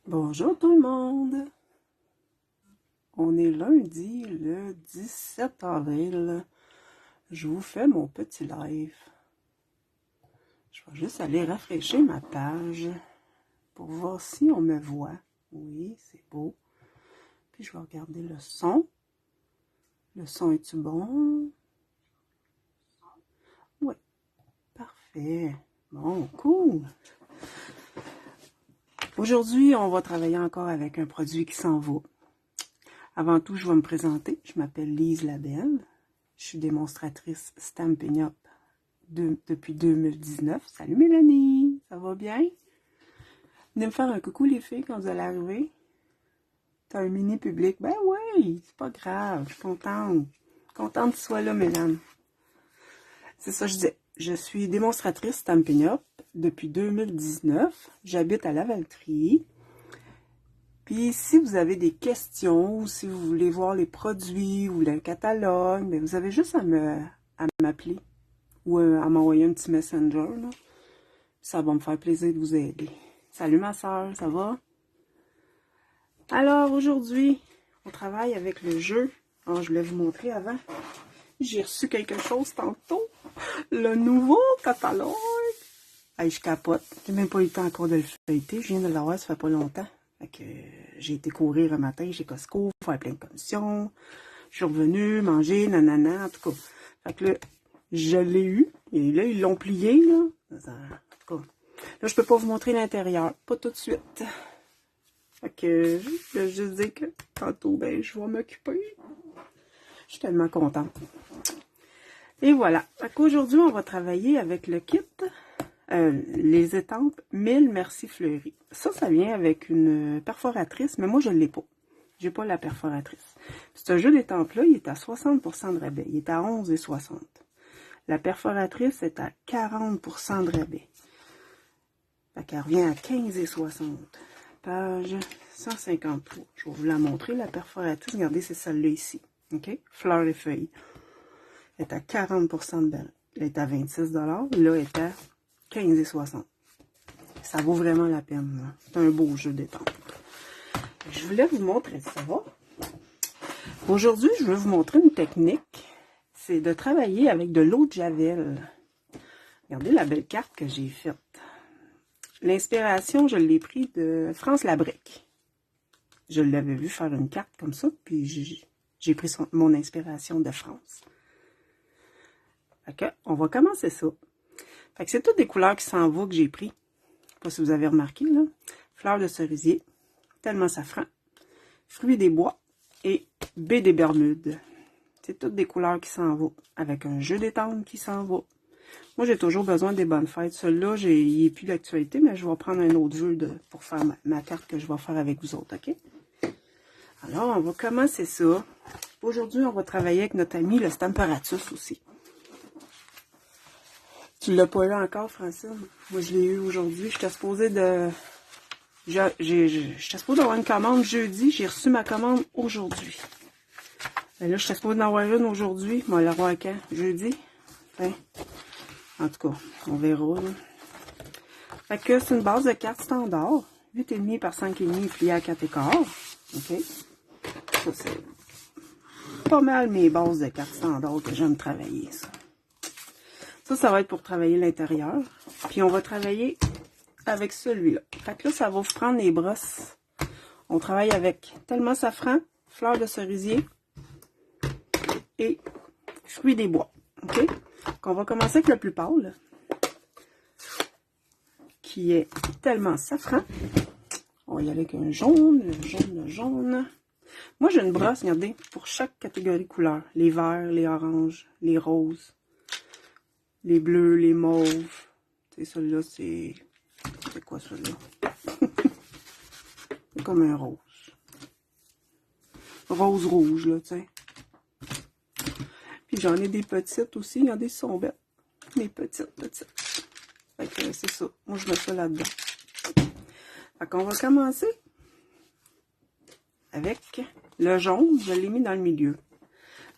Bonjour tout le monde! On est lundi le 17 avril. Je vous fais mon petit live. Je vais juste aller rafraîchir ma page pour voir si on me voit. Oui, c'est beau. Puis je vais regarder le son. Le son est-tu bon? Oui, parfait. Bon, cool! Aujourd'hui, on va travailler encore avec un produit qui s'en va. Avant tout, je vais me présenter. Je m'appelle Lise Labelle. Je suis démonstratrice Stampin' Up depuis 2019. Salut Mélanie, ça va bien? Venez me faire un coucou les filles quand vous allez arriver. T'as un mini public. Ben oui, c'est pas grave, je suis contente. Contente que tu sois là, Mélanie. C'est ça, je disais. Je suis démonstratrice Stampin' Up depuis 2019. J'habite à Lavaltrie. Puis, si vous avez des questions, ou si vous voulez voir les produits ou le catalogue, bien, vous avez juste à m'appeler ou à m'envoyer un petit messenger, là. Ça va me faire plaisir de vous aider. Salut ma soeur, ça va? Alors, aujourd'hui, on travaille avec le jeu. Alors, je voulais vous montrer avant. J'ai reçu quelque chose tantôt. Le nouveau catalogue. Hey, je capote. J'ai même pas eu le temps encore de le feuilleter. Je viens de l'avoir, ça fait pas longtemps. Fait que j'ai été courir un matin chez Costco, faire plein de commissions. Je suis revenue, manger, nanana, en tout cas. Fait que là, je l'ai eu. Et là, ils l'ont plié, là. En tout cas. Là, je peux pas vous montrer l'intérieur. Pas tout de suite. Fait que je vais juste dire que tantôt, ben, je vais m'occuper. Je suis tellement contente. Et voilà. Fait qu'aujourd'hui, on va travailler avec le kit. Les étampes 1000 Merci Fleury. Ça vient avec une perforatrice, mais moi, je ne l'ai pas. J'ai pas la perforatrice. Ce jeu d'étampes-là, il est à 60% de rabais. Il est à 11,60. La perforatrice est à 40% de rabais. Fait qu'elle revient à 15,60. Page 153. Je vais vous la montrer, la perforatrice. Regardez, c'est celle-là ici. OK? Fleurs et feuilles. Elle est à 40% de rabais. Elle est à 26 $. Là, elle est à 15,60. Ça vaut vraiment la peine. C'est un beau jeu d'étampes. Je voulais vous montrer ça. Aujourd'hui, je vais vous montrer une technique. C'est de travailler avec de l'eau de Javel. Regardez la belle carte que j'ai faite. L'inspiration, je l'ai pris de France Labrec. Je l'avais vu faire une carte comme ça, puis j'ai pris mon inspiration de France. Ok, on va commencer ça. Fait que c'est toutes des couleurs qui s'en vont que j'ai pris. Je sais pas si vous avez remarqué, là. Fleurs de cerisier, tellement safran, fruits des bois et baie des Bermudes. C'est toutes des couleurs qui s'en vont. Avec un jeu d'étampes qui s'en va. Moi, j'ai toujours besoin des bonnes fêtes. Celui-là, il n'est plus d'actualité, mais je vais prendre un autre jeu pour faire ma carte que je vais faire avec vous autres, OK? Alors, on va commencer ça. Aujourd'hui, on va travailler avec notre ami le Stamparatus aussi. Tu l'as pas eu encore, Francine? Moi, je l'ai eu aujourd'hui. J'étais supposée j'étais supposée d'avoir une commande jeudi. J'ai reçu ma commande aujourd'hui. Et là, j'étais supposée d'en avoir une aujourd'hui. Moi, la voir quand? Jeudi? Hein? En tout cas, on verra. Là. Fait que c'est une base de cartes standard. 8,5 par 5,5 plié à 4,15. OK? Ça, c'est pas mal mes bases de cartes standard que j'aime travailler, ça. Ça va être pour travailler l'intérieur. Puis on va travailler avec celui-là. Fait que là, ça va vous prendre les brosses. On travaille avec tellement safran, fleurs de cerisier et fruits des bois. OK? Donc, on va commencer avec le plus pâle, qui est tellement safran. On va y aller avec un jaune, le jaune. Moi, j'ai une brosse, regardez, pour chaque catégorie de couleurs. Les verts, les oranges, les roses. Les bleus, les mauves. Tu sais, celui-là, c'est quoi, celui-là? C'est comme un rose. Rose rouge, là, tu sais. Puis j'en ai des petites aussi. Il y en a des qui sont belles. Des petites. Fait que c'est ça. Moi, je mets ça là-dedans. Fait qu'on va commencer avec le jaune. Je l'ai mis dans le milieu.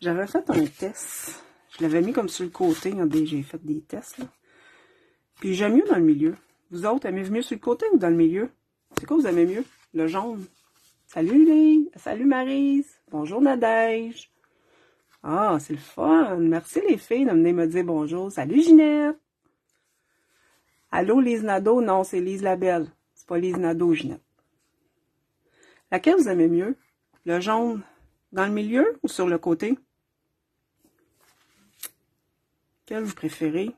J'avais fait un test. Je l'avais mis comme sur le côté. Regardez, j'ai fait des tests, là. Puis j'aime mieux dans le milieu. Vous autres, aimez-vous mieux sur le côté ou dans le milieu? C'est quoi vous aimez mieux? le jaune. Salut les, salut Maryse. Bonjour Nadège. Ah, c'est le fun. Merci les filles de venir me dire bonjour. Salut Ginette. Allô Lise Nadeau? Non, c'est Lise Labelle. C'est pas Lise Nadeau, Ginette. Laquelle vous aimez mieux? Le jaune dans le milieu ou sur le côté? Quel vous préférez?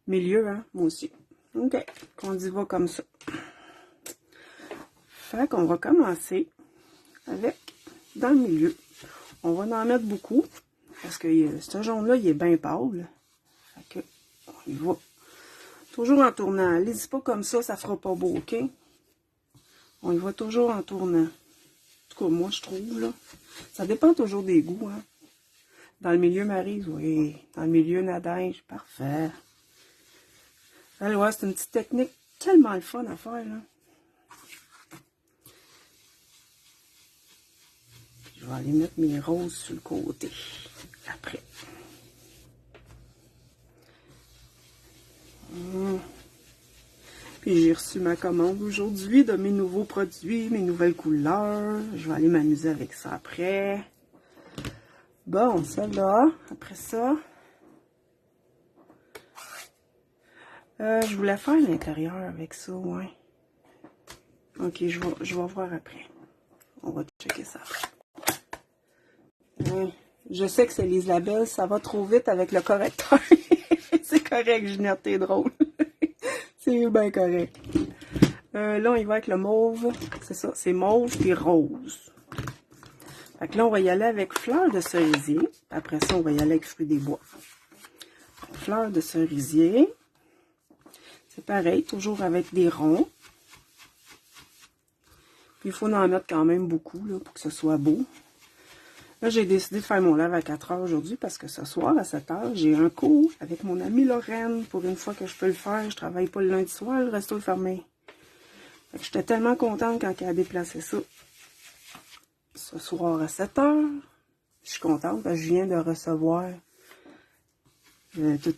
Milieu, hein? Moi aussi. OK. On y va comme ça. Fait qu'on va commencer avec dans le milieu. On va en mettre beaucoup parce que ce jaune-là, il est bien pâle. Fait que on y va. Toujours en tournant. Allez-y pas comme ça fera pas beau, OK? On y va toujours en tournant. En tout cas, moi, je trouve, là. Ça dépend toujours des goûts, hein. Dans le milieu, Maryse, oui. Dans le milieu, Nadège, parfait. Alors, ouais, c'est une petite technique tellement le fun à faire, là. Je vais aller mettre mes roses sur le côté. Après. Puis j'ai reçu ma commande aujourd'hui de mes nouveaux produits, mes nouvelles couleurs. Je vais aller m'amuser avec ça après. Bon, celle-là, après ça. Je voulais faire l'intérieur avec ça, ouais. Ok, je vais voir après. On va checker ça après. Je sais que c'est Lise Labelle, ça va trop vite avec le correcteur. C'est correct, Ginette, t'es drôle. C'est bien correct. Là, on y va avec le mauve. C'est ça, c'est mauve puis rose. Fait que là, on va y aller avec fleurs de cerisier. Après ça, on va y aller avec fruits des bois. Fleurs de cerisier. C'est pareil, toujours avec des ronds. Puis il faut en mettre quand même beaucoup là, pour que ce soit beau. Là, j'ai décidé de faire mon lave à 4 heures aujourd'hui parce que ce soir, à 7 heures, j'ai un cours avec mon amie Lorraine. Pour une fois que je peux le faire, je travaille pas le lundi soir, le resto est fermé. J'étais tellement contente quand elle a déplacé ça. Ce soir à 7 heures, je suis contente parce que je viens de recevoir tous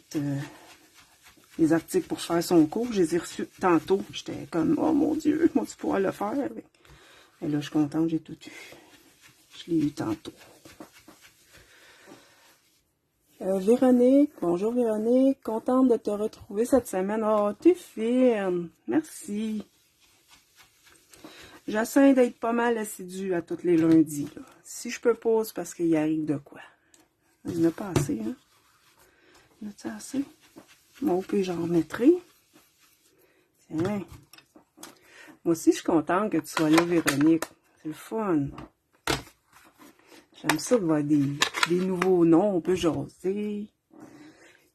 les articles pour faire son cours. Je les ai reçus tantôt. J'étais comme, oh mon Dieu, tu pourras le faire. Et là, je suis contente, j'ai tout eu. Je l'ai eu tantôt. Véronique, bonjour Véronique, contente de te retrouver cette semaine. Oh, t'es fine, merci. J'essaie d'être pas mal assidue à tous les lundis. Là. Si je peux pas, c'est parce qu'il arrive de quoi. Il n'y en a pas assez, hein? Il y en a assez? Bon, puis j'en remettrai. Tiens. Moi aussi, je suis contente que tu sois là, Véronique. C'est le fun. J'aime ça de voir des nouveaux noms, on peut jaser.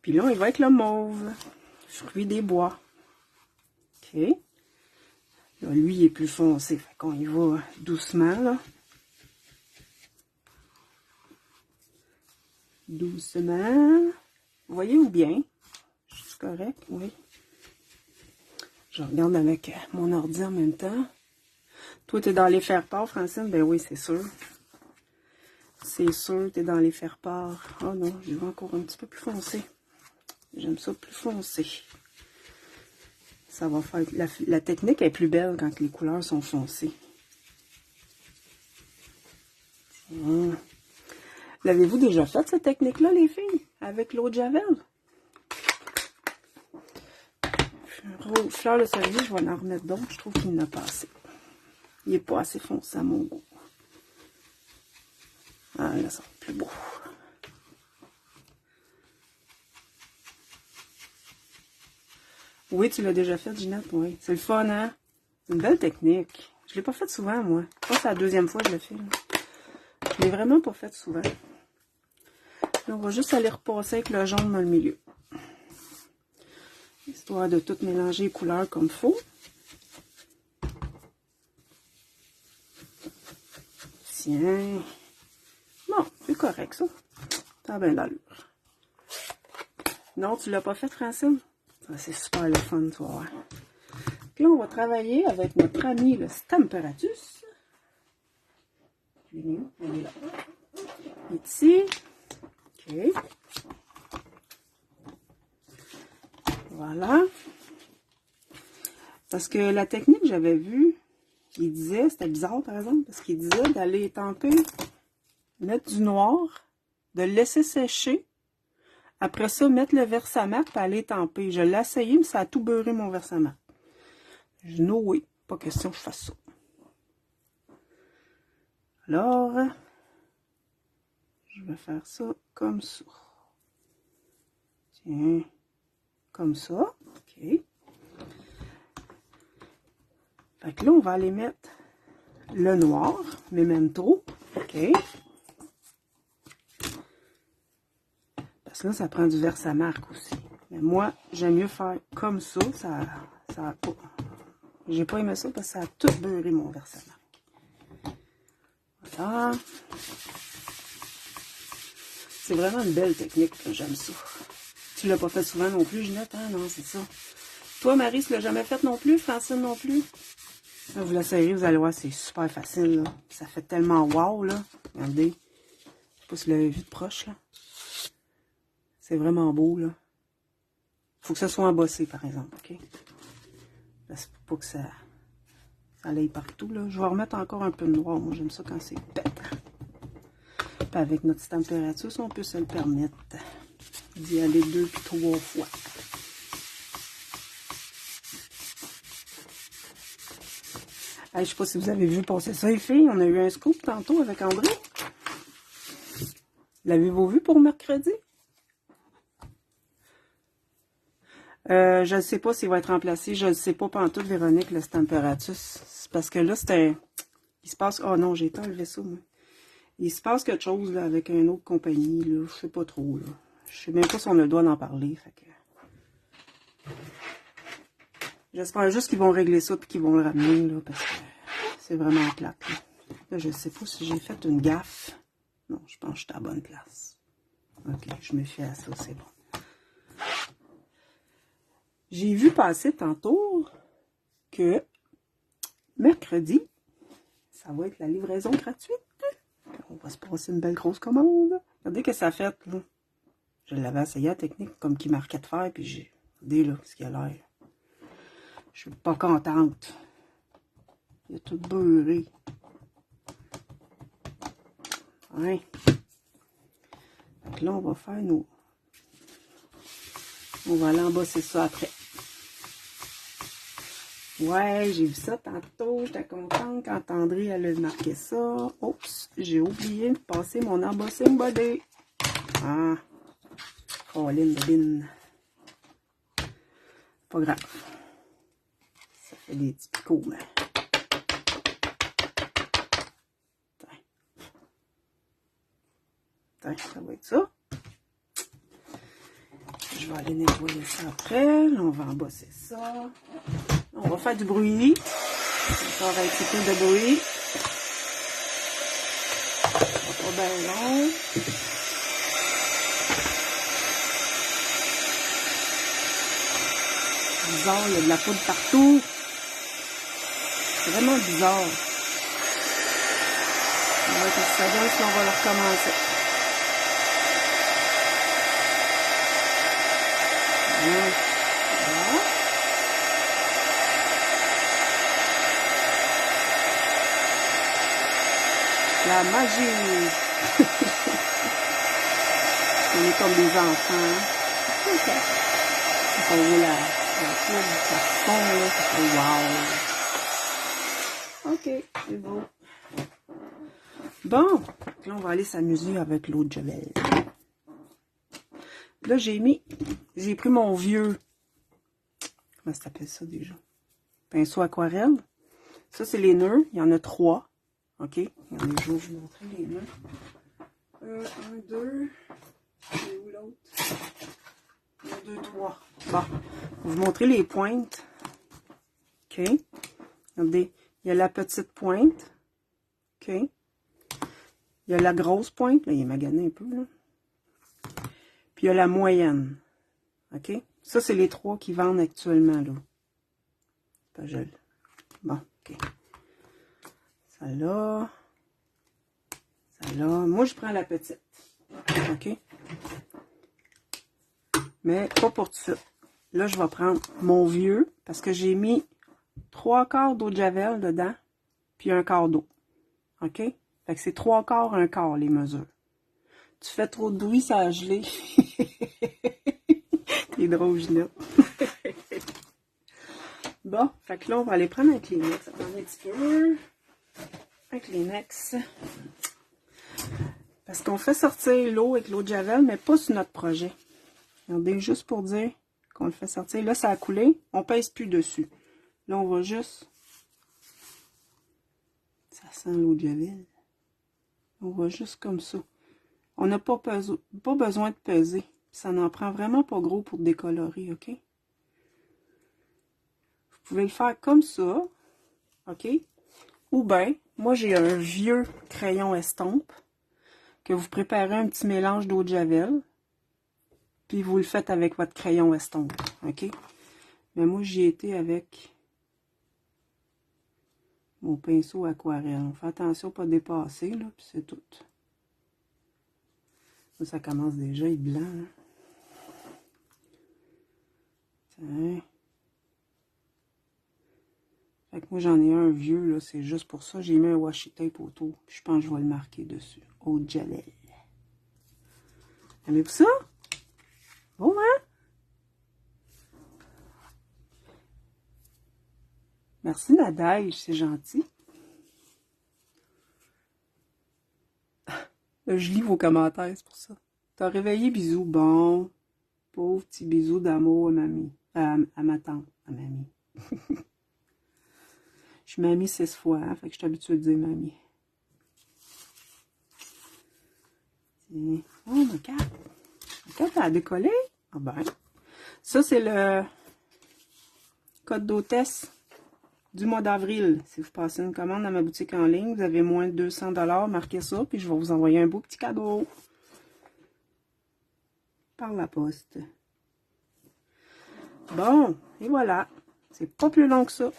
Puis là, il va avec le mauve. Fruits des bois. OK. Là, lui, il est plus foncé. Fait qu'on y va doucement, là. Doucement. Voyez-vous bien? Je suis correct, oui. Je regarde avec mon ordi en même temps. Toi, t'es dans les faire-part, Francine? Ben oui, c'est sûr. C'est sûr, t'es dans les faire-part. Oh non, je vais encore un petit peu plus foncé. J'aime ça plus foncé. Ça va faire... La technique est plus belle quand les couleurs sont foncées. L'avez-vous déjà fait, cette technique-là, les filles? Avec l'eau de Javel? Fleur de cerisier, je vais en remettre d'autres. Je trouve qu'il n'a pas assez. Il n'est pas assez foncé à mon goût. Ah, là, ça va être plus beau. Oui, tu l'as déjà fait, Ginette, oui. C'est le fun, hein? C'est une belle technique. Je ne l'ai pas faite souvent, moi. Je pense que c'est la deuxième fois que je le fais. Là. Je ne l'ai vraiment pas faite souvent. Là, on va juste aller repasser avec le jaune dans le milieu. Histoire de tout mélanger les couleurs comme il faut. Tiens. Bon, c'est correct, ça. Ça a bien l'allure. Non, tu l'as pas fait, Francine? C'est super le fun, tu vas voir. Puis là, on va travailler avec notre ami, le Stamparatus. Il est là. Ici. OK. Voilà. Parce que la technique que j'avais vue, il disait, c'était bizarre par exemple, parce qu'il disait d'aller étamper, mettre du noir, de le laisser sécher. Après ça, mettre le Versamark et aller étamper. Je l'ai essayé, mais ça a tout beurré mon Versamark. Je dis, no way, pas question que je fasse ça. Alors, je vais faire ça comme ça. Tiens, comme ça. OK. Fait que là, on va aller mettre le noir, mais même trop. OK. Parce que là, ça prend du Versamark aussi. Mais moi, j'aime mieux faire comme ça. Ça a pas... J'ai pas aimé ça parce que ça a tout beurré mon Versamark. Voilà. C'est vraiment une belle technique, j'aime ça. Tu l'as pas fait souvent non plus, Ginette, hein? Non, c'est ça. Toi, Marie, tu l'as jamais fait non plus? Francine non plus? Là, vous l'essayez, vous allez voir, c'est super facile, là. Ça fait tellement wow, là. Regardez. Je sais pas si vous l'avez vu de proche, là. C'est vraiment beau, là. Faut que ça soit embossé, par exemple, OK? C'est pour pas que ça aille partout, là. Je vais remettre encore un peu de noir. Moi, j'aime ça quand c'est pétant. Puis avec notre température, si on peut se le permettre d'y aller 2 puis 3 fois. Hey, je sais pas si vous avez vu passer ça, les filles. On a eu un scoop tantôt avec André. L'avez-vous vu pour mercredi? Je ne sais pas s'il va être remplacé. Je ne sais pas pantoute, Véronique, le températus. Parce que là, c'était... Il se passe... Oh non, j'ai pas enlevé ça, moi. Il se passe quelque chose là, avec une autre compagnie. Là. Je sais pas trop. Là. Je sais même pas si on a le droit d'en parler. Fait que... J'espère juste qu'ils vont régler ça et qu'ils vont le ramener. Là, parce que c'est vraiment plate. Là. Là, je sais pas si j'ai fait une gaffe. Non, je pense que je suis à la bonne place. Ok, je me fie à ça, c'est bon. J'ai vu passer tantôt que mercredi, ça va être la livraison gratuite. On va se passer une belle grosse commande. Regardez que ça fait, là. Je l'avais essayé la technique comme qui marquait de fer, puis j'ai... Regardez, là, ce qu'il a l'air. Je suis pas contente. Il a tout beurré. Ouais. Donc là, on va faire nos... On va aller embosser ça après. Ouais, j'ai vu ça tantôt. J'étais contente quand André elle a marqué ça. Oups, j'ai oublié de passer mon embossing body. Ah, Colin de bin. Pas grave. Ça fait des petits picots, mais... Attends, ça va être ça. Je vais aller nettoyer ça après. Là, on va embosser ça. On va faire du bruit. Encore un petit peu de bruit. Pas bien long. Bizarre, il y a de la poudre partout. C'est vraiment bizarre. On va être ça donne, sinon on va le recommencer. Voilà. La magie. On est comme des enfants. Ok. On voit la poudre du carton, là, ça fait wow. Ok, c'est beau. Bon, là on va aller s'amuser avec l'eau de Javel. Là j'ai pris mon vieux, comment ça s'appelle ça déjà? Pinceau aquarelle. Ça c'est les nœuds, il y en a 3. Ok, il y en a, je vais vous montrer les nœuds. 1, 2, c'est où l'autre? 1, 2, 3. Bon, je vais vous montrer les pointes. Ok, regardez, il y a la petite pointe. Ok. Il y a la grosse pointe, là, il est magané un peu, là. Puis il y a la moyenne. OK? Ça, c'est les 3 qui vendent actuellement, là. Pas gel. Bon, OK. Celle-là. Celle-là. Moi, je prends la petite. OK? Mais pas pour tout de suite. Là, je vais prendre mon vieux, parce que j'ai mis 3/4 d'eau de javel dedans, puis 1/4 d'eau. OK? Fait que c'est 3/4, 1/4 les mesures. Tu fais trop de bruit, ça a gelé. T'es drôle, Ginette. Bon, fait que là, on va aller prendre un Kleenex. Attendez un petit peu. Un Kleenex. Parce qu'on fait sortir l'eau avec l'eau de javel, mais pas sur notre projet. Regardez, juste pour dire qu'on le fait sortir. Là, ça a coulé. On pèse plus dessus. Là, on va juste... Ça sent l'eau de javel. On va juste comme ça. On n'a pas besoin de peser. Ça n'en prend vraiment pas gros pour décolorer, OK? Vous pouvez le faire comme ça, OK? Ou bien, moi, j'ai un vieux crayon estompe que vous préparez un petit mélange d'eau de javel, puis vous le faites avec votre crayon estompe, OK? Mais moi, j'y étais avec mon pinceau aquarelle. On fait attention à ne pas dépasser, là, puis c'est tout. Là, ça commence déjà à être blanc, hein? Tiens. Fait que moi, j'en ai un vieux, là, c'est juste pour ça. J'ai mis un washi tape autour, puis je pense que je vais le marquer dessus. Eau de javel. Aimez-vous ça? Bon, hein? Merci, Nadège, c'est gentil. Je lis vos commentaires, c'est pour ça. T'as réveillé, bisous. Bon. Pauvre petit bisou d'amour à mamie. À ma tante, à mamie. Je suis mamie 6 fois, hein, fait que je suis habituée de dire mamie. Tiens. Oh, ma carte. Ma carte a décollé. Ah ben. Ça, c'est le code d'hôtesse du mois d'avril. Si vous passez une commande à ma boutique en ligne, vous avez moins de 200$, marquez ça, puis je vais vous envoyer un beau petit cadeau. Par la poste. Bon, et voilà. C'est pas plus long que ça.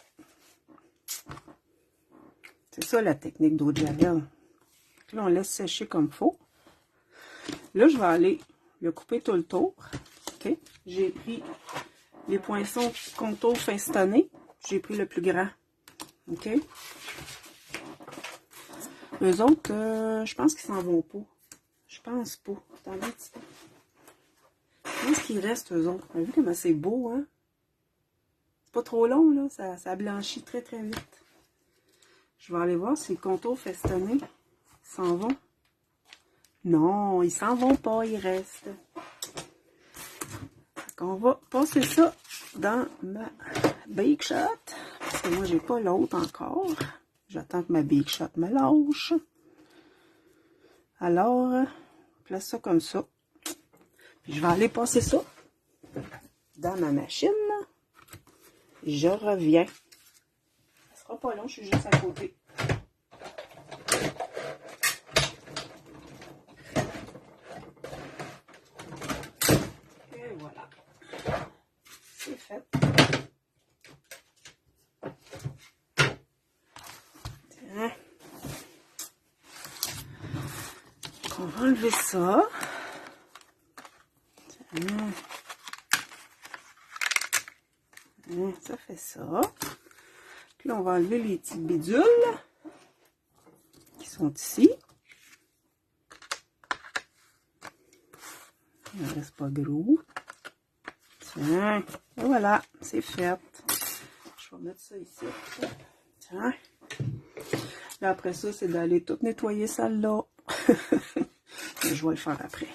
C'est ça la technique d'eau de javel. Là, on laisse sécher comme il faut. Là, je vais aller le couper tout le tour. OK? J'ai pris les poinçons contour festonné. J'ai pris le plus grand. OK? Eux autres, je pense qu'ils s'en vont pas. Je pense pas. Attendez un petit peu. Je pense qu'il reste, eux autres. Vous avez vu comment c'est beau, hein? C'est pas trop long, là. Ça blanchit très, très vite. Je vais aller voir si les contours festonnés s'en vont. Non, ils s'en vont pas, ils restent. On va passer ça dans ma Bake Shot. Parce que moi, j'ai pas l'autre encore. J'attends que ma Bake Shot me lâche. Alors, place ça comme ça. Puis je vais aller passer ça dans ma machine. Je reviens. Ça sera pas long, je suis juste à côté. Et voilà. C'est fait. Tiens. On va enlever ça. Tiens. Ça fait ça. Puis là, on va enlever les petites bidules qui sont ici. Il ne reste pas gros. Tiens, et voilà, c'est fait. Je vais mettre ça ici. Tiens. Là, après ça, c'est d'aller tout nettoyer ça là. Je vais le faire après.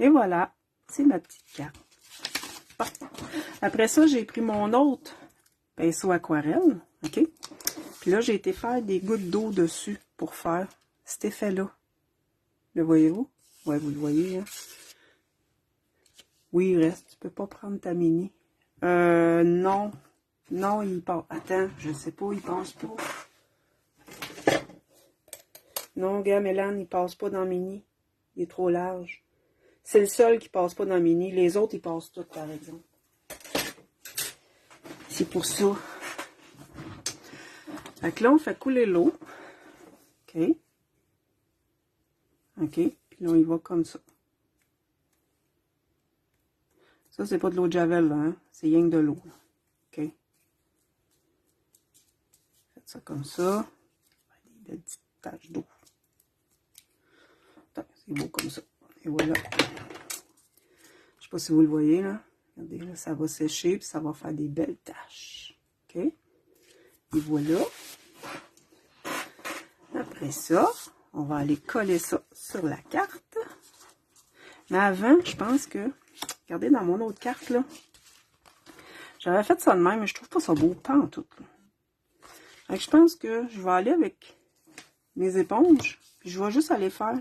Et voilà, c'est ma petite carte. Bon. Après ça, j'ai pris mon autre pinceau aquarelle, OK? Puis là, j'ai été faire des gouttes d'eau dessus pour faire cet effet-là. Le voyez-vous? Ouais, vous le voyez, hein? Oui, il reste. Tu peux pas prendre ta mini. Non. Non, il passe. Attends, je sais pas, il passe pas. Non, gars, Mélane, il passe pas dans mini. Il est trop large. C'est le seul qui passe pas dans mini. Les autres, ils passent tous, par exemple. C'est pour ça. Fait que là, on fait couler l'eau. OK. OK. Puis là, on y va comme ça. Ça, c'est pas de l'eau de javel, là, hein. C'est rien que de l'eau. OK. ça comme ça. Des belles petites taches d'eau. C'est beau comme ça. Et voilà. Je sais pas si vous le voyez, là. Regardez, là, ça va sécher, puis ça va faire des belles taches. OK? Et voilà. Après ça, on va aller coller ça sur la carte. Mais avant, je pense que... Regardez dans mon autre carte, là. J'avais fait ça de même, mais je trouve pas ça beau, pas en tout. Fait que je pense que je vais aller avec mes éponges, puis je vais juste aller faire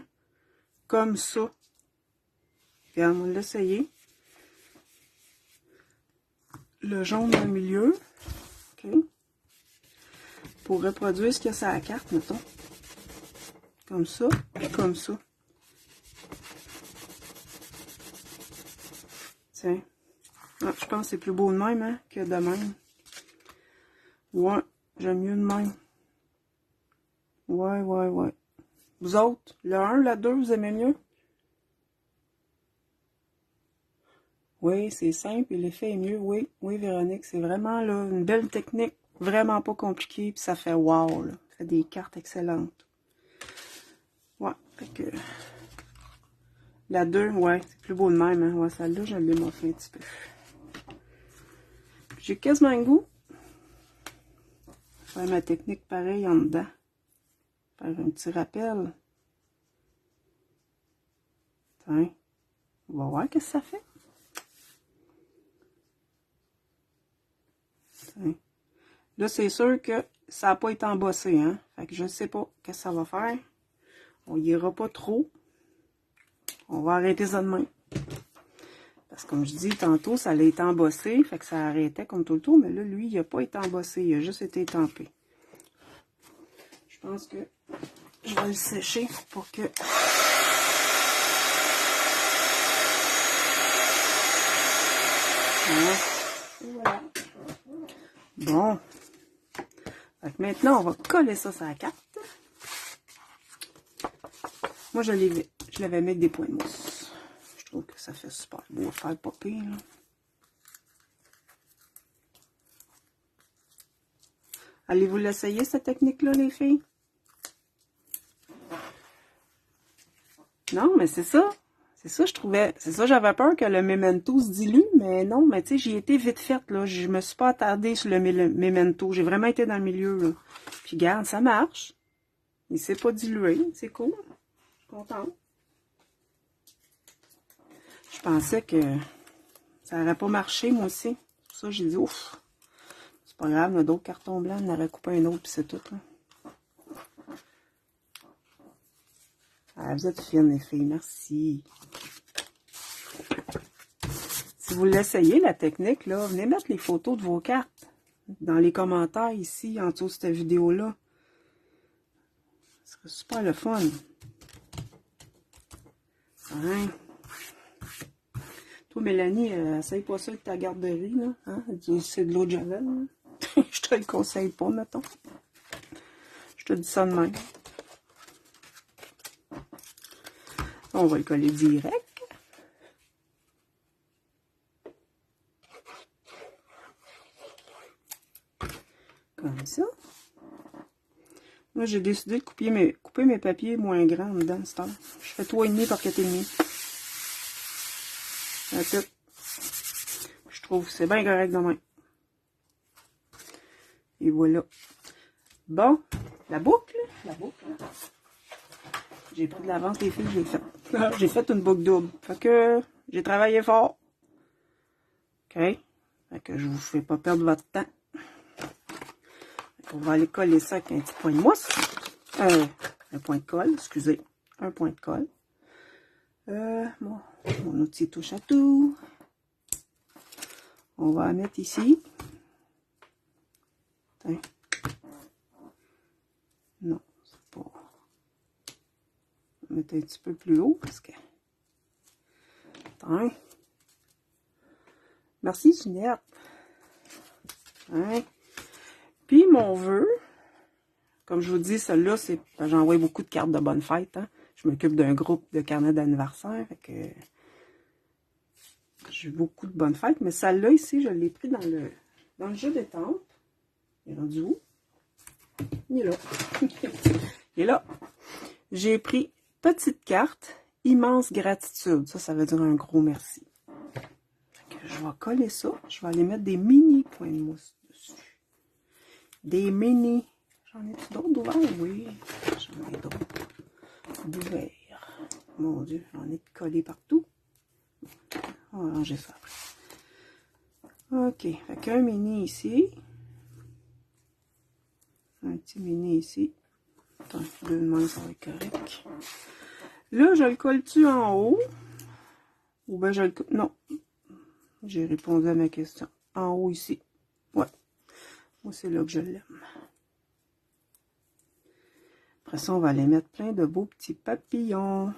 comme ça. Regarde, on va l'essayer. Le jaune dans le milieu. OK. Pour reproduire ce qu'il y a sur la carte, mettons. Comme ça, et comme ça. Tiens. Ah, je pense que c'est plus beau de même, hein, que de même. Ouais, j'aime mieux de même. Ouais, ouais, ouais. Vous autres, le 1, le 2, vous aimez mieux? Oui, c'est simple et l'effet est mieux. Oui, oui, Véronique, c'est vraiment là une belle technique, vraiment pas compliquée, puis ça fait wow, là. Ça fait des cartes excellentes. Ouais, fait que... La 2, ouais, c'est plus beau de même, hein. Ouais, celle-là, je l'ai moffé un petit peu. J'ai quasiment le goût. Faire ma technique pareille en dedans. Faire un petit rappel. Tiens, on va voir qu'est-ce que ça fait. Tiens. Là, c'est sûr que ça n'a pas été embossé, hein. Fait que je ne sais pas qu'est-ce que ça va faire. On ira pas trop. On va arrêter ça de même. Parce que comme je dis tantôt, ça allait été embossé, fait que ça arrêtait comme tout le tour, mais là, lui, il n'a pas été embossé, il a juste été étampé. Je pense que je vais le sécher pour que... Voilà. Bon. Fait que maintenant, on va coller ça sur la carte. Moi, je l'avais mis avec des points de mousse. Je trouve que ça fait super beau à faire popper, là. Allez-vous l'essayer, cette technique-là, les filles? Non, mais c'est ça. C'est ça, je trouvais. C'est ça, j'avais peur que le memento se dilue, mais non, mais tu sais, j'y étais vite faite, là. Je me suis pas attardée sur le memento. J'ai vraiment été dans le milieu, là. Puis, regarde, ça marche. Il s'est pas dilué. C'est cool. Je suis contente. Je pensais que ça n'aurait pas marché, moi aussi. Pour ça, j'ai dit, ouf. C'est pas grave, on a d'autres cartons blancs. On aurait coupé un autre, puis c'est tout, là. Ah, vous êtes fines, les filles. Merci. Si vous l'essayez, la technique, là, venez mettre les photos de vos cartes dans les commentaires ici, en dessous de cette vidéo-là. Ce serait super le fun. Hein? Toi, Mélanie, essaye pas ça avec ta garderie, là. Hein? C'est de l'eau de Javel, là. Je te le conseille pas, mettons. Je te dis ça de même. On va le coller direct. Comme ça. Moi, j'ai décidé de couper mes papiers moins grands dedans, ce temps. Je fais 3,5 par 4,5. Je trouve que c'est bien correct de même. Et voilà. Bon, la boucle. J'ai pris de l'avance, les filles, j'ai fait. J'ai fait une boucle double. Fait que j'ai travaillé fort. OK? Fait que je vous fais pas perdre votre temps. On va aller coller ça avec un petit point de mousse. Un point de colle, excusez. Un point de colle. Bon, mon outil touche à tout. On va la mettre ici. Tiens. Non, c'est pas... On va mettre un petit peu plus haut parce que... Tiens. Merci, Ginette. Hein? Puis, mon vœu, comme je vous dis, celle-là, c'est... J'envoie beaucoup de cartes de bonne fête, hein. Je m'occupe d'un groupe de carnet d'anniversaire, fait que... J'ai beaucoup de bonnes fêtes, mais celle-là, ici, je l'ai pris dans le jeu d'étampes. Il est rendu où? Il est là. Il est là. J'ai pris petite carte, immense gratitude. Ça veut dire un gros merci. Je vais coller ça. Je vais aller mettre des mini points de mousse dessus. Des mini. J'en ai d'autres d'ouverts? Oui, j'en ai d'autres d'ouverts. Mon Dieu, j'en ai de collés partout. On va ranger ça après. Ok, fait qu'un mini ici. Un petit mini ici. Attends, deux de main, ça va être correct. Là, je le colle-tu en haut? Ou bien je le colle... Non. J'ai répondu à ma question. En haut ici. Ouais. Moi, c'est là que je l'aime. Après ça, on va aller mettre plein de beaux petits papillons.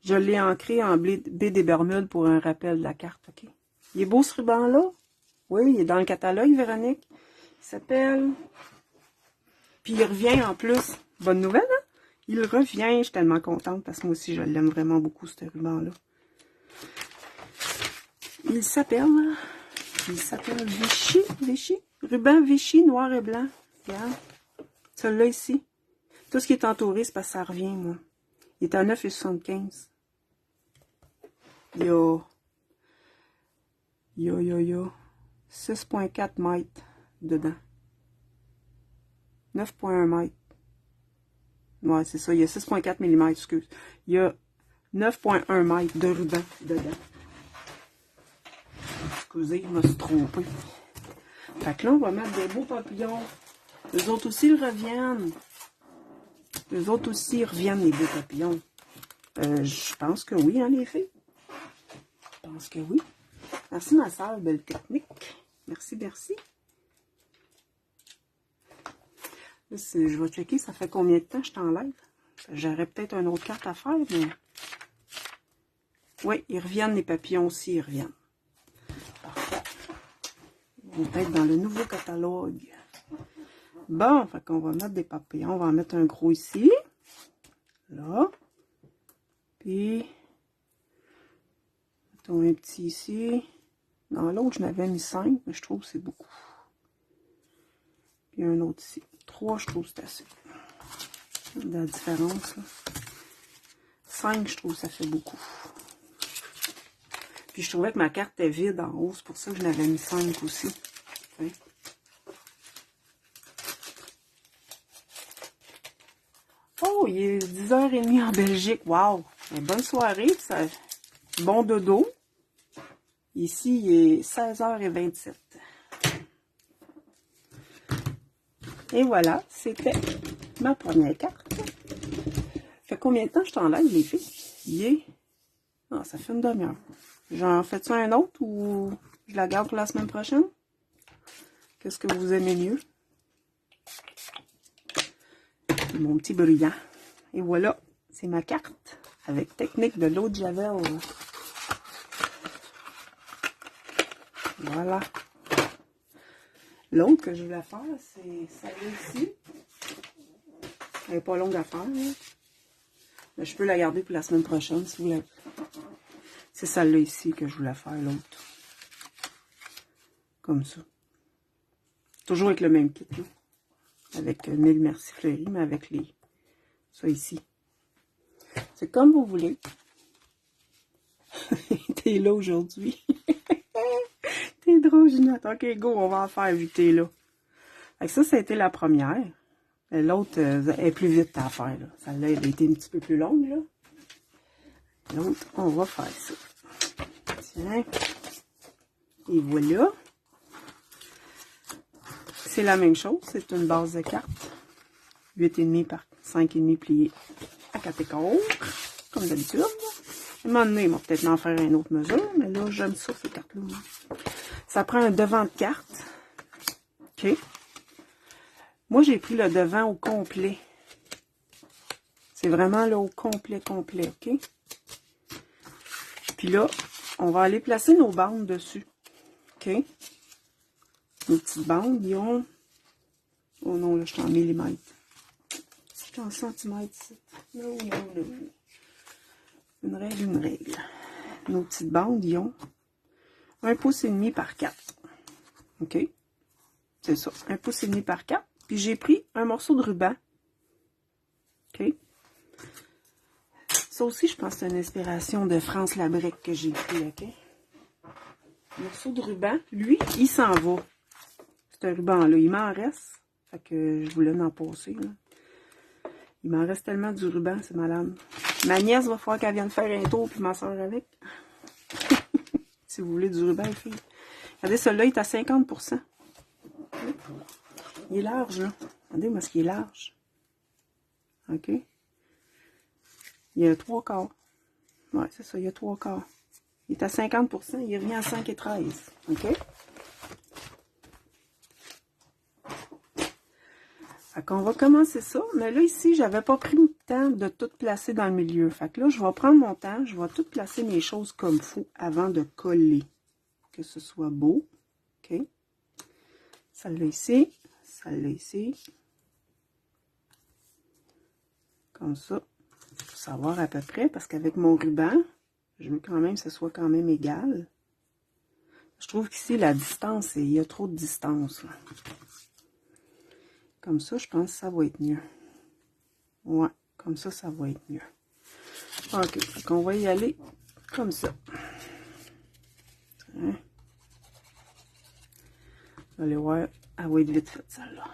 Je l'ai ancré en baie des Bermudes pour un rappel de la carte, ok? Il est beau ce ruban-là? Oui, il est dans le catalogue, Véronique. Il s'appelle... Puis il revient en plus. Bonne nouvelle, hein? Il revient. Je suis tellement contente parce que moi aussi, je l'aime vraiment beaucoup, ce ruban-là. Il s'appelle Vichy. Vichy. Ruban Vichy, noir et blanc. Regarde. Celui-là ici. Tout ce qui est entouré, c'est parce que ça revient, moi. Il est à 9,75. Il y a 6,4 mètres dedans. 9,1 mètres. Ouais, c'est ça. Il y a 6,4 mm, excuse. Il y a 9,1 mètres de ruban dedans. Excusez, je me suis trompée. Fait que là, on va mettre des beaux papillons. Les autres aussi, ils reviennent. Les autres aussi, ils reviennent, les beaux papillons. Je pense que oui, hein, les filles? Je pense que oui. Merci, ma soeur, belle technique. Merci, merci. Là, je vais checker, ça fait combien de temps que je t'enlève? J'aurais peut-être une autre carte à faire, mais... Oui, ils reviennent, les papillons aussi, ils reviennent. Parfait. Ils vont être dans le nouveau catalogue. Bon, fait qu'on va mettre des papillons. On va en mettre un gros ici. Là. Puis, mettons un petit ici. Dans l'autre, je m'avais mis 5, mais je trouve que c'est beaucoup. Puis un autre ici. 3, je trouve que c'est assez. La différence, là. 5, je trouve que ça fait beaucoup. Puis je trouvais que ma carte était vide en haut. C'est pour ça que je n'avais mis 5 aussi. Okay. Oh, il est 10h30 en Belgique. Wow! Bonne soirée. Ça... Bon dodo. Ici, il est 16h27. Et voilà, c'était ma première carte. Fait combien de temps je t'enlève, les filles? Il est... Ah, ça fait une demi-heure. J'en fais-tu un autre ou je la garde pour la semaine prochaine? Qu'est-ce que vous aimez mieux? Mon petit brillant. Et voilà, c'est ma carte avec technique de l'eau de Javel. Voilà. L'autre que je voulais faire, c'est celle-ci. Elle n'est pas longue à faire. Hein? Mais je peux la garder pour la semaine prochaine si vous voulez. C'est celle-là ici que je voulais faire, l'autre. Comme ça. Toujours avec le même kit. Là. Avec 1000 merci fleuris, mais avec les... ça ici. C'est comme vous voulez. T'es là aujourd'hui. T'es drôle, Ginette. Ok, go, on va en faire vu que t'es là. Fait que ça a été la première. L'autre est plus vite à faire. Celle-là, elle a été un petit peu plus longue. Là. L'autre, on va faire ça. Tiens. Et voilà. C'est la même chose. C'est une base de cartes. 8,5 par 5,5 pliés à 4 écarts. Comme d'habitude. À un moment donné, ils vont peut-être en faire une autre mesure. Mais là, j'aime ça, ces cartes-là. Ça prend un devant de carte. OK. Moi, j'ai pris le devant au complet. C'est vraiment là au complet, OK? Puis là, on va aller placer nos bandes dessus. OK? Nos petites bandes, ils ont... Oh non, là, je suis en millimètres. Je suis en centimètres ici. Non. Une règle. Nos petites bandes, ils ont 1,5 pouce par 4. OK? C'est ça, 1,5 pouce par 4. Puis j'ai pris un morceau de ruban. OK? Ça aussi, je pense que c'est une inspiration de France Labrec que j'ai pris, OK? Le morceau de ruban, lui, il s'en va. C'est un ruban-là. Il m'en reste. Fait que je voulais en passer, là. Il m'en reste tellement du ruban, c'est malade. Ma nièce va falloir qu'elle vienne faire un tour, puis ma soeur avec. Si vous voulez du ruban, les filles. Regardez, celui-là, il est à 50%. Il est large, là. Regardez-moi ce qu'il est large. OK? Il y a 3/4. Ouais, c'est ça, il y a 3/4. Il est à 50%, il revient à 5,13. OK? Fait qu'on va commencer ça. Mais là, ici, j'avais pas pris le temps de tout placer dans le milieu. Fait que là, je vais prendre mon temps. Je vais tout placer mes choses comme il faut avant de coller. Que ce soit beau. OK? Celle-là ici. Celle-là ici. Comme ça. Pour savoir à peu près. Parce qu'avec mon ruban, je veux quand même que ce soit quand même égal. Je trouve qu'ici, la distance, il y a trop de distance, là. Comme ça, je pense que ça va être mieux. Ouais, comme ça, ça va être mieux. OK, donc on va y aller comme ça. Hein? Vous allez voir, elle va être vite faite, celle-là.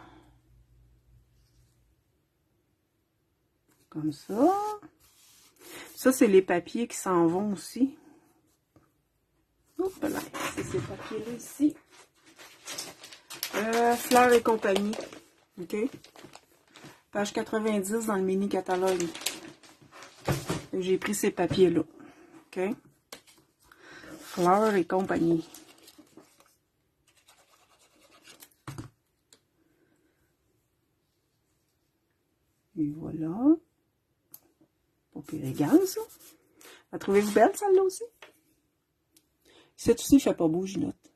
Comme ça. Ça, c'est les papiers qui s'en vont aussi. Hop là, c'est ces papiers-là ici. Fleurs et compagnie. OK? Page 90 dans le mini catalogue. J'ai pris ces papiers-là. OK? Fleurs et compagnie. Et voilà. Pas pire égal, ça. La trouvez-vous belle, celle-là aussi? Cette aussi, il fait pas beau, Ginette.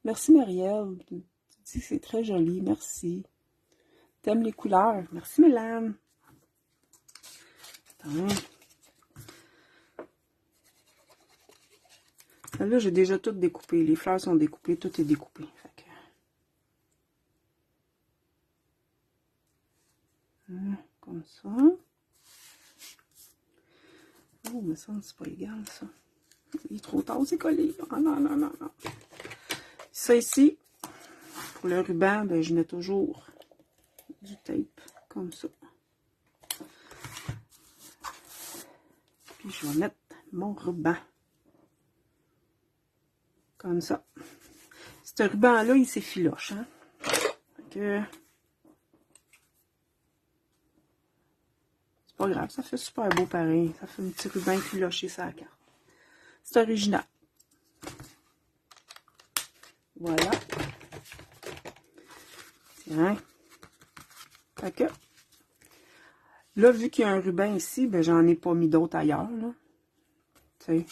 Merci, Marielle. Tu dis que c'est très joli. Merci. T'aimes les couleurs. Merci, Mélane. Attends. Là, j'ai déjà tout découpé. Les fleurs sont découpées. Tout est découpé. Fait que... comme ça. Oh, mais ça, c'est pas égal, ça. Il est trop tard, c'est collé. Ah non, non, non, non. Ça ici, pour le ruban, ben, je mets toujours du tape comme ça. Puis je vais mettre mon ruban. Comme ça. Ce ruban-là, il s'effiloche, hein. C'est pas grave, ça fait super beau pareil. Ça fait un petit ruban effiloché sur la carte. C'est original. Voilà. Tiens. Fait que, là, vu qu'il y a un ruban ici, ben j'en ai pas mis d'autres ailleurs, là. Tu sais.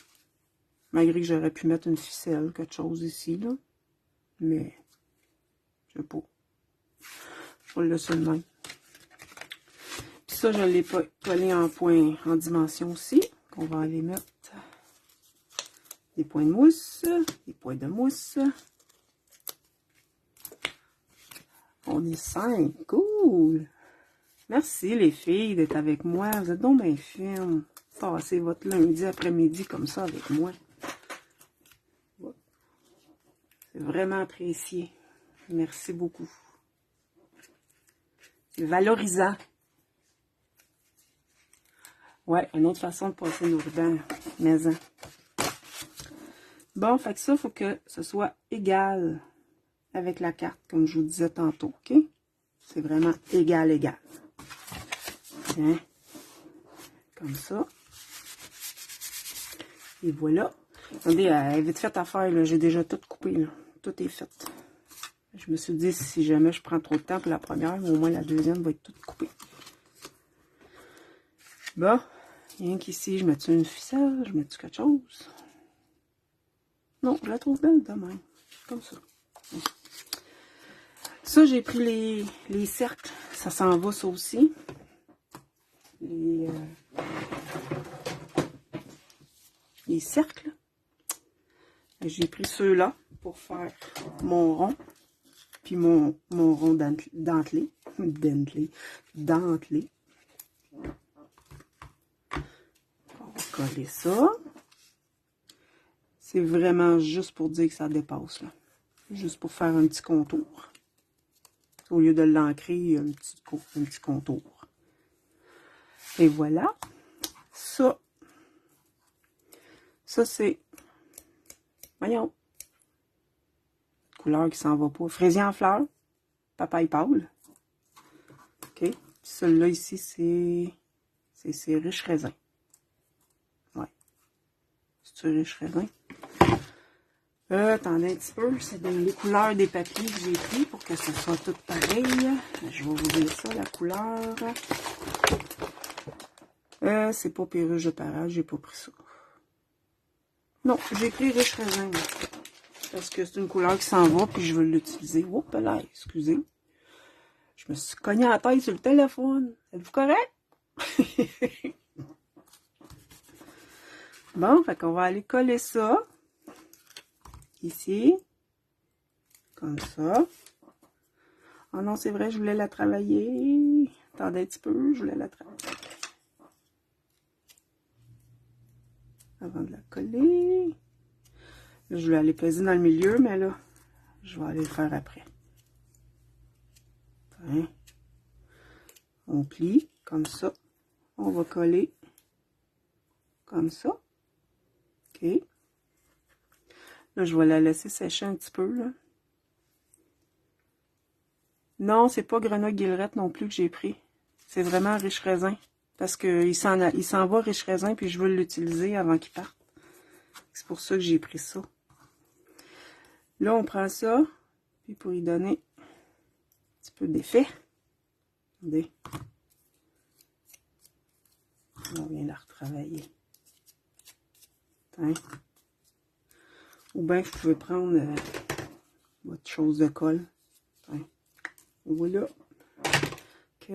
Malgré que j'aurais pu mettre une ficelle, quelque chose ici, là. Mais, je sais pas. Je vais le laisser de même. Puis ça, je l'ai pas collé en point, en dimension aussi. On va aller mettre des points de mousse, des points de mousse. On est 5. Cool! Merci les filles d'être avec moi. Vous êtes donc bien fines. Passez votre lundi après-midi comme ça avec moi. C'est vraiment apprécié. Merci beaucoup. C'est valorisant. Ouais, une autre façon de passer nos rubans maison. Bon, fait que ça, il faut que ce soit égal avec la carte, comme je vous disais tantôt, OK? C'est vraiment égal, égal. Bien. Comme ça. Et voilà. Attendez, elle est vite faite à faire, là. J'ai déjà tout coupé, là. Tout est fait. Je me suis dit, si jamais je prends trop de temps pour la première, au moins la deuxième va être toute coupée. Bon. Rien qu'ici, je mets-tu une ficelle? Je mets-tu quelque chose? Non, je la trouve belle de même. Comme ça. Ça, j'ai pris les cercles. Ça s'en va, ça aussi. Les cercles. J'ai pris ceux-là pour faire mon rond. Puis mon rond dentelé. Dentelé. Dentelé. On va coller ça. C'est vraiment juste pour dire que ça dépasse, là. Juste pour faire un petit contour. Au lieu de l'ancrer, un petit contour. Et voilà. Ça c'est... Voyons. Couleur qui s'en va pas. Fraisier en fleurs. Papaye pâle. OK. Celui-là ici, c'est riche raisin. Ouais. C'est riche raisin. Attendez un petit peu. C'est les couleurs des papiers que j'ai pris pour que ce soit tout pareil. Je vais vous dire ça, la couleur. C'est pas perruche de parage, j'ai pas pris ça. Non, j'ai pris riche raisin. Parce que c'est une couleur qui s'en va, puis je veux l'utiliser. Oups là, excusez. Je me suis cogné la tête sur le téléphone. Êtes-vous correct? Bon, fait qu'on va aller coller ça. Ici. Comme ça. Oh non, c'est vrai, je voulais la travailler. Attendez un petit peu, je voulais la travailler. Avant de la coller. Là, je vais aller peser dans le milieu, mais là, je vais aller le faire après. Hein? On plie, comme ça. On va coller, comme ça. OK. Là, je vais la laisser sécher un petit peu, là. Non, c'est pas grenouille guillerette non plus que j'ai pris. C'est vraiment riche raisin. Parce qu'il s'en va riche raisin, puis je veux l'utiliser avant qu'il parte. C'est pour ça que j'ai pris ça. Là, on prend ça, puis pour y donner un petit peu d'effet. Regardez. On vient la retravailler. Hein? Ou bien, vous pouvez prendre votre chose de colle. Hein? Voilà. OK.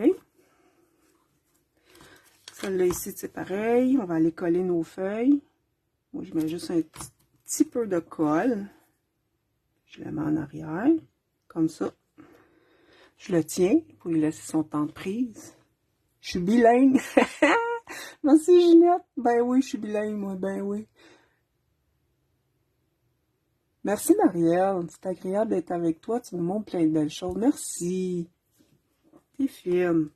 Celle-là ici, c'est pareil. On va aller coller nos feuilles. Moi, je mets juste un petit peu de colle. Je la mets en arrière, comme ça. Je le tiens pour lui laisser son temps de prise. Je suis bilingue. Merci, Ginette. Ben oui, je suis bilingue, moi. Ben oui. Merci, Marielle. C'est agréable d'être avec toi. Tu me montres plein de belles choses. Merci. T'es fine.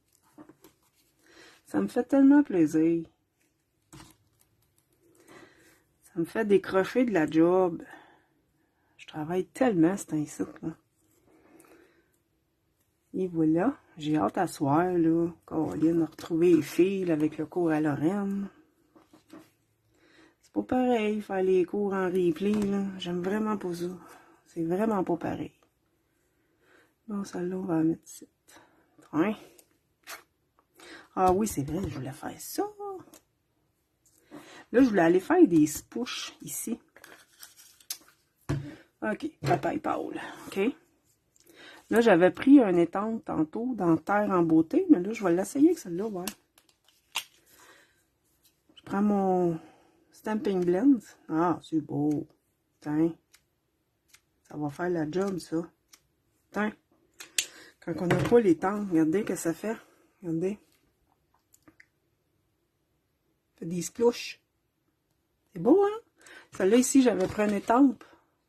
Ça me fait tellement plaisir. Ça me fait décrocher de la job. Je travaille tellement, c'est un site, là. Et voilà, j'ai hâte à soir, là. Caroline a retrouvé les filles là, avec le cours à Lorraine. C'est pas pareil, faire les cours en replay, là. J'aime vraiment pas ça. C'est vraiment pas pareil. Bon, celle-là, on va la mettre ici. Hein? Ah oui, c'est vrai, je voulais faire ça. Là, je voulais aller faire des spouches ici. OK, papaye pâle. OK. Là, j'avais pris un étang tantôt dans Terre en beauté, mais là, je vais l'essayer avec celle-là, ouais. Je prends mon Stamping Blend. Ah, c'est beau. Tiens. Ça va faire la job, ça. Tiens. Quand on n'a pas l'étang, regardez ce que ça fait. Regardez. Ça fait des splouches. C'est beau, hein? Celle-là, ici, j'avais pris une étampe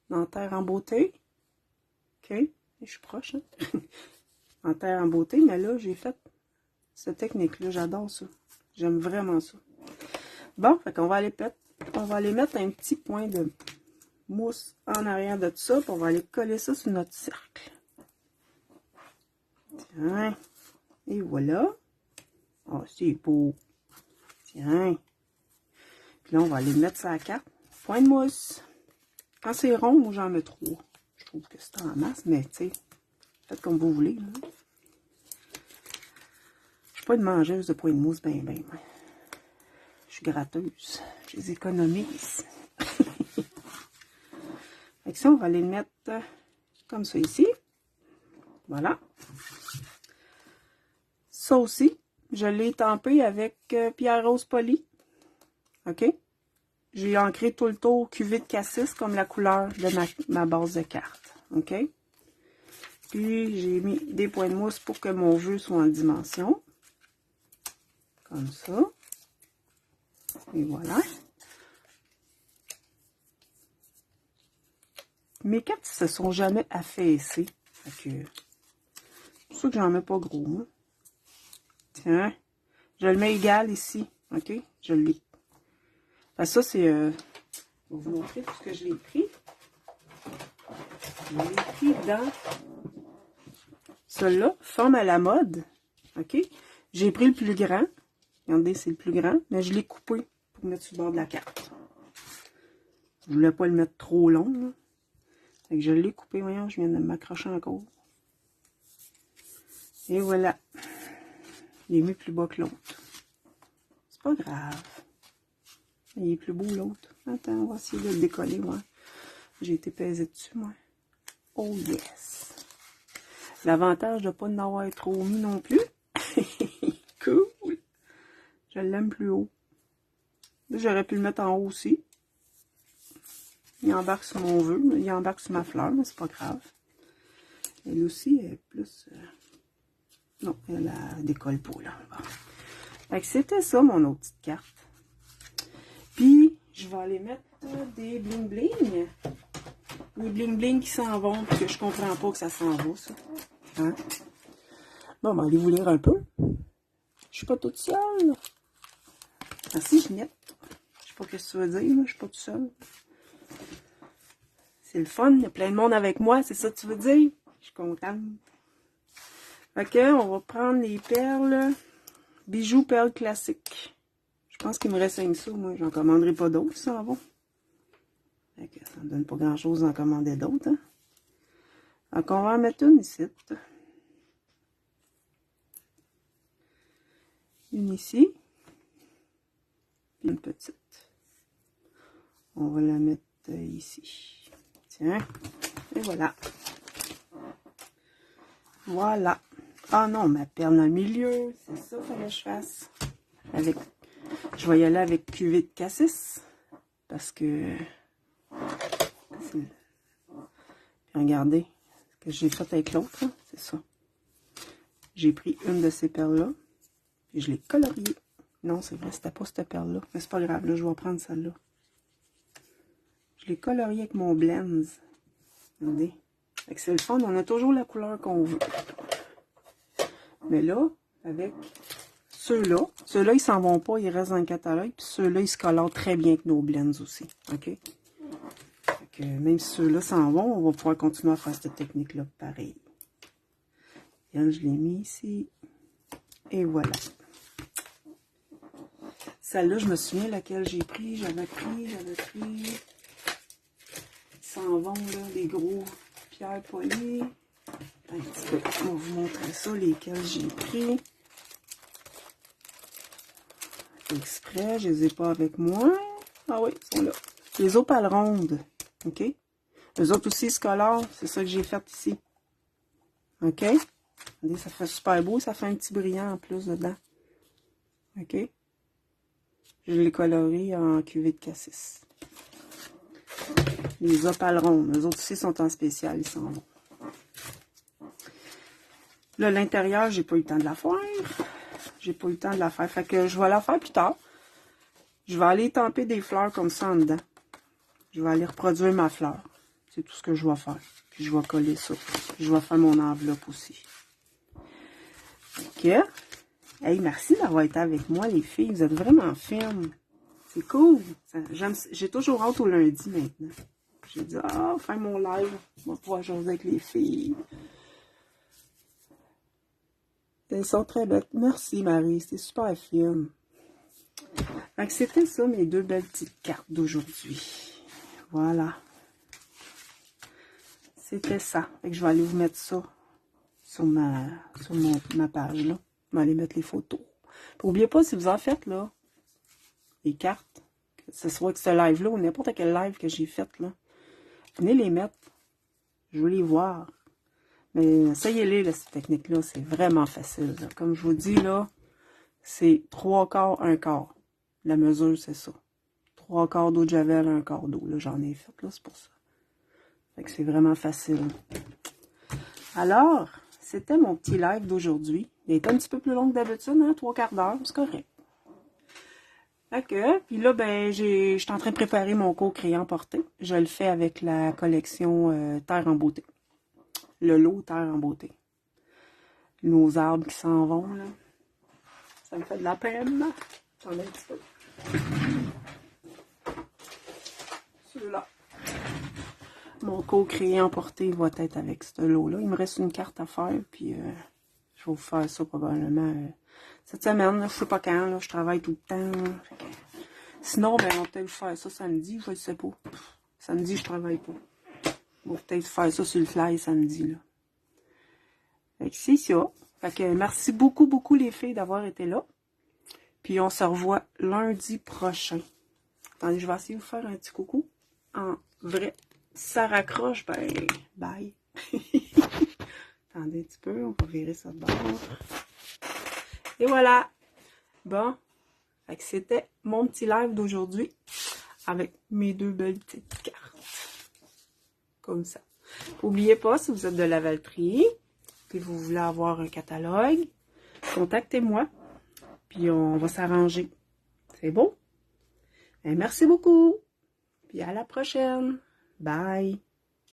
dans Terre en beauté. OK. Je suis proche, hein? En Terre en beauté, mais là, j'ai fait cette technique-là. J'adore ça. J'aime vraiment ça. Bon, fait qu'on va aller mettre un petit point de mousse en arrière de tout ça, puis on va aller coller ça sur notre cercle. Tiens. Et voilà. Oh, c'est beau. Tiens. Puis là, on va aller mettre ça à la carte. Point de mousse. Quand c'est rond, moi, j'en mets 3. Je trouve que c'est en masse, mais tu sais, faites comme vous voulez. Là. Je suis pas une mangeuse de points de mousse, ben. Je suis gratteuse. Je les économise. Fait que ça, on va les mettre comme ça ici. Voilà. Ça aussi, je l'ai tampé avec pierre rose polie. OK? J'ai ancré tout le tour cuvée de cassis comme la couleur de ma base de carte. OK? Puis, j'ai mis des points de mousse pour que mon jeu soit en dimension. Comme ça. Et voilà. Mes cartes se sont jamais affaissées. Fait que, c'est pour ça que j'en mets pas gros. Hein. Tiens, je le mets égal ici. OK? Je l'ai. Ça, c'est... je vais vous montrer tout ce que je l'ai pris. Je l'ai pris dans... Celui-là, forme à la mode. OK? J'ai pris le plus grand. Regardez, c'est le plus grand. Mais je l'ai coupé pour mettre sur le bord de la carte. Je voulais pas le mettre trop long. Là. Fait que je l'ai coupé. Voyons, je viens de m'accrocher encore. Et voilà. Il est mis plus bas que l'autre. C'est pas grave. Il est plus beau l'autre. Attends, on va essayer de le décoller, moi. J'ai été pesée dessus, moi. Oh yes! L'avantage de ne pas en avoir trop mis non plus. Cool! Je l'aime plus haut. J'aurais pu le mettre en haut aussi. Il embarque sur mon vœu, il embarque sur ma fleur, mais c'est pas grave. Elle aussi est plus... Non, elle décolle pas, là. Bon. Fait que c'était ça, mon autre petite carte. Puis, je vais aller mettre des bling-bling. Les bling-bling qui s'en vont, parce que je comprends pas que ça s'en va, ça. Hein? Bon, ben, allez vous lire un peu. Je suis pas toute seule. Merci, Ginette. Je sais pas ce que tu veux dire, là. Je suis pas toute seule. C'est le fun, il y a plein de monde avec moi, c'est ça que tu veux dire? Je suis contente. Ok, on va prendre les perles. Bijoux perles classiques. Je pense qu'il me reste 5 ça, moi. J'en commanderai pas d'autres, ça va. Ok, ça me donne pas grand chose d'en commander d'autres. Hein? Donc, on va en mettre une ici. Une ici. Puis une petite. On va la mettre ici. Tiens. Et voilà. Voilà. Ah non, ma perle dans le milieu. C'est ça qu'il fallait que je fasse. Avec, je vais y aller avec cuvée de cassis. Parce que... Puis regardez ce que j'ai fait avec l'autre. C'est ça. J'ai pris une de ces perles-là. Puis je l'ai coloriée. Non, c'est vrai, c'était pas cette perle-là. Mais c'est pas grave, là, je vais prendre celle-là. Je l'ai coloriée avec mon blends. Regardez. Fait que c'est le fun, on a toujours la couleur qu'on veut. Mais là, avec ceux-là, ils s'en vont pas, ils restent dans le catalogue. Puis ceux-là, ils se colorent très bien avec nos blends aussi. OK? Fait que même si ceux-là s'en vont, on va pouvoir continuer à faire cette technique-là pareil. Et je l'ai mis ici. Et voilà. Celle-là, je me souviens laquelle j'ai pris. J'avais pris. Ils s'en vont, là, les gros pierres polies. Un petit peu. On va vous montrer ça, lesquels j'ai pris. Exprès, je les ai pas avec moi. Ah oui, ils sont là. Les opales rondes. OK? Les autres aussi scolaires, c'est ça que j'ai fait ici. OK? Regardez, ça fait super beau. Ça fait un petit brillant en plus dedans. OK? Je l'ai coloré en cuvée de cassis. Les opales rondes. Les autres aussi sont en spécial. Ils s'en vont. Là, l'intérieur, j'ai pas eu le temps de la faire. J'ai pas eu le temps de la faire. Fait que je vais la faire plus tard. Je vais aller tamper des fleurs comme ça en dedans. Je vais aller reproduire ma fleur. C'est tout ce que je vais faire. Puis je vais coller ça. Puis je vais faire mon enveloppe aussi. OK. Hey, merci d'avoir été avec moi, les filles. Vous êtes vraiment fines. C'est cool. J'ai toujours hâte au lundi maintenant. J'ai dit, faire mon live. On va pouvoir jouer avec les filles. Elles sont très belles. Merci, Marie. C'était super fine. Fait que c'était ça, mes deux belles petites cartes d'aujourd'hui. Voilà. C'était ça. Fait que je vais aller vous mettre ça sur ma page, là. Je vais aller mettre les photos. N'oubliez pas, si vous en faites, là, les cartes, que ce soit que ce live-là ou n'importe quel live que j'ai fait, là, venez les mettre. Je veux les voir. Mais essayez-les, là, cette technique-là. C'est vraiment facile. Là. Comme je vous dis, là, c'est 3/4, 1/4. La mesure, c'est ça. 3/4 d'eau de javel, 1/4 d'eau. Là, j'en ai fait, là, c'est pour ça. Fait que c'est vraiment facile. Alors, c'était mon petit live d'aujourd'hui. Il est un petit peu plus long que d'habitude, hein, 3/4 d'heure, c'est correct. Fait puis là, ben, je suis en train de préparer mon cours crayon porté. Je le fais avec la collection Terre en beauté. Le lot Terre en beauté. Nos arbres qui s'en vont, là. Ça me fait de la peine. Attendez un petit peu. Celui-là. Mon cours crayon porté va être avec ce lot-là. Il me reste une carte à faire, puis je vais vous faire ça probablement cette semaine. Là, je sais pas quand, là, je travaille tout le temps. Sinon, ben, on va peut-être faire ça samedi, je ne sais pas. Samedi, je travaille pas. On va peut-être faire ça sur le fly samedi, là. Fait que c'est ça. Fait que merci beaucoup, beaucoup les filles d'avoir été là. Puis on se revoit lundi prochain. Attendez, je vais essayer de vous faire un petit coucou. En vrai, ça raccroche, ben, bye. Attendez un petit peu, on va virer ça de bord. Et voilà. Bon. Fait que c'était mon petit live d'aujourd'hui avec mes 2 belles petites cartes. Comme ça. N'oubliez pas, si vous êtes de Lavaltrie, puis vous voulez avoir un catalogue, contactez-moi, puis on va s'arranger. C'est bon? Et merci beaucoup! Puis à la prochaine! Bye!